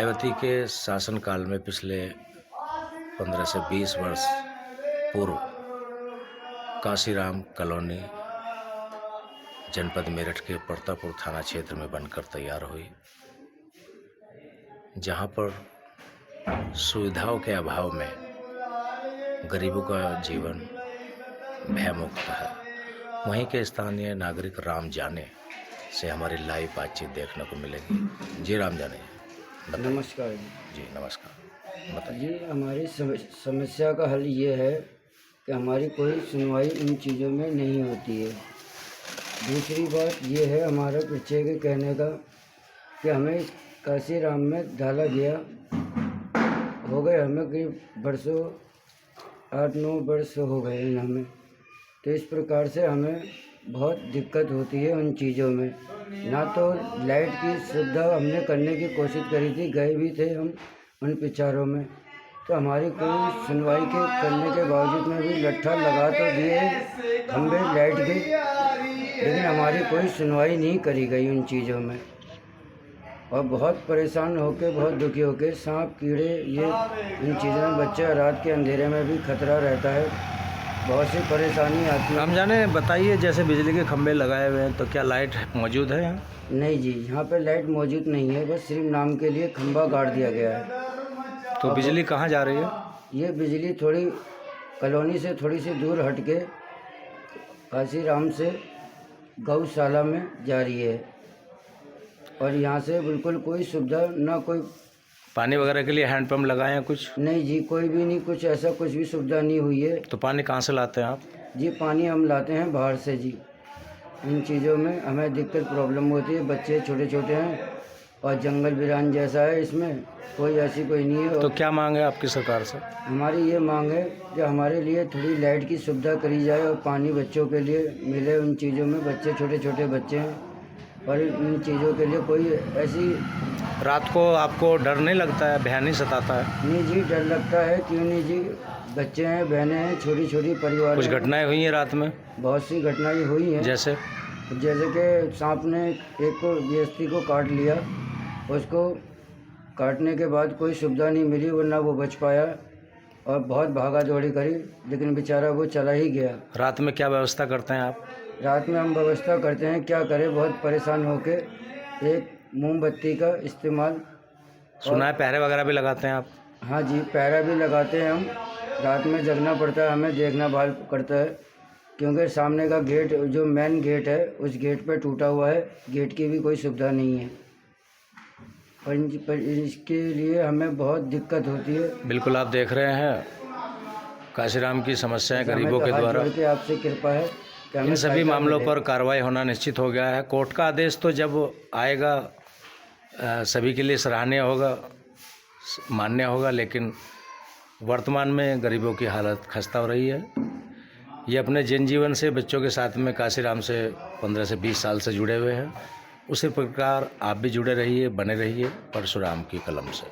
मायावती के शासनकाल में पिछले 15 से 20 वर्ष पूर्व काशीराम कॉलोनी जनपद मेरठ के परतापुर थाना क्षेत्र में बनकर तैयार हुई, जहां पर सुविधाओं के अभाव में गरीबों का जीवन भयमुक्त है। वहीं के स्थानीय नागरिक राम जाने से हमारी लाइव बातचीत देखने को मिलेगी। जी राम जाने, नमस्कार जी। नमस्कार, बताइए। जी, हमारी समस्या का हल ये है कि हमारी कोई सुनवाई इन चीज़ों में नहीं होती है। दूसरी बात ये है हमारा बच्चे के कहने का कि हमें काशीराम में डाला गया हो गए, हमें करीब बरसों 8-9 वर्ष हो गए हैं हमें। तो इस प्रकार से हमें बहुत दिक्कत होती है उन चीज़ों में। ना तो लाइट की सुविधा हमने करने की कोशिश करी थी, गए भी थे हम उन विचारों में, तो हमारी कोई सुनवाई के करने के बावजूद में भी लट्ठा लगा तो दिए खंभे लाइट के, लेकिन हमारी कोई सुनवाई नहीं करी गई उन चीज़ों में। और बहुत परेशान होकर, बहुत दुखी होकर, सांप कीड़े ये इन चीज़ों में, बच्चे रात के अंधेरे में भी खतरा रहता है, बहुत सी परेशानी आती है। राम जाने बताइए, जैसे बिजली के खंभे लगाए हुए हैं तो क्या लाइट मौजूद है यहाँ? नहीं जी, यहाँ पे लाइट मौजूद नहीं है, बस सिर्फ नाम के लिए खंभा गाड़ दिया गया है। तो बिजली कहाँ जा रही है? ये बिजली थोड़ी कॉलोनी से थोड़ी सी दूर हट के काशीराम से गौशाला में जा रही है, और यहाँ से बिल्कुल कोई सुविधा ना, कोई पानी वगैरह के लिए हैंडपम्प लगाए हैं कुछ? नहीं जी, कोई भी नहीं, कुछ ऐसा कुछ भी सुविधा नहीं हुई है। तो पानी कहाँ से लाते हैं आप? जी, पानी हम लाते हैं बाहर से जी। इन चीज़ों में हमें दिक्कत प्रॉब्लम होती है, बच्चे छोटे छोटे हैं और जंगल वीरान जैसा है, इसमें कोई ऐसी कोई नहीं है। तो क्या मांग है आपकी सरकार से? हमारी ये मांग है कि हमारे लिए थोड़ी लाइट की सुविधा करी जाए और पानी बच्चों के लिए मिले। उन चीज़ों में बच्चे छोटे छोटे बच्चे हैं और इन चीज़ों के लिए कोई ऐसी। रात को आपको डर नहीं लगता है, भय नहीं सताता है? नहीं जी, डर लगता है, क्यों नहीं जी, बच्चे हैं, बहनें हैं, छोटी छोटी परिवार। कुछ घटनाएं हुई हैं रात में? बहुत सी घटनाएं हुई हैं। जैसे कि सांप ने एक को व्यक्ति को काट लिया, उसको काटने के बाद कोई सुविधा नहीं मिली, वरना वो बच पाया, और बहुत भागा दौड़ी करी, लेकिन बेचारा वो चला ही गया। रात में क्या व्यवस्था करते हैं आप? रात में हम व्यवस्था करते हैं, क्या करें, बहुत परेशान होके एक मोमबत्ती का इस्तेमाल। सुना है पहरे वगैरह भी लगाते हैं आप? हाँ जी, पहरा भी लगाते हैं हम। रात में जगना पड़ता है हमें, देखना भाल करता है, क्योंकि सामने का गेट, जो मेन गेट है, उस गेट पे टूटा हुआ है, गेट की भी कोई सुविधा नहीं है, पर इसके लिए हमें बहुत दिक्कत होती है। बिल्कुल, आप देख रहे हैं काशीराम की समस्याएं गरीबों के द्वारा। आपसे कृपा है कि इन सभी मामलों पर कार्रवाई होना निश्चित हो गया है। कोर्ट का आदेश तो जब आएगा सभी के लिए सराहनीय होगा, मान्य होगा, लेकिन वर्तमान में गरीबों की हालत खस्ता हो रही है। ये अपने जनजीवन से, बच्चों के साथ में काशीराम से 15 से 20 साल से जुड़े हुए हैं। उसी प्रकार आप भी जुड़े रहिए, बने रहिए परशुराम की कलम से।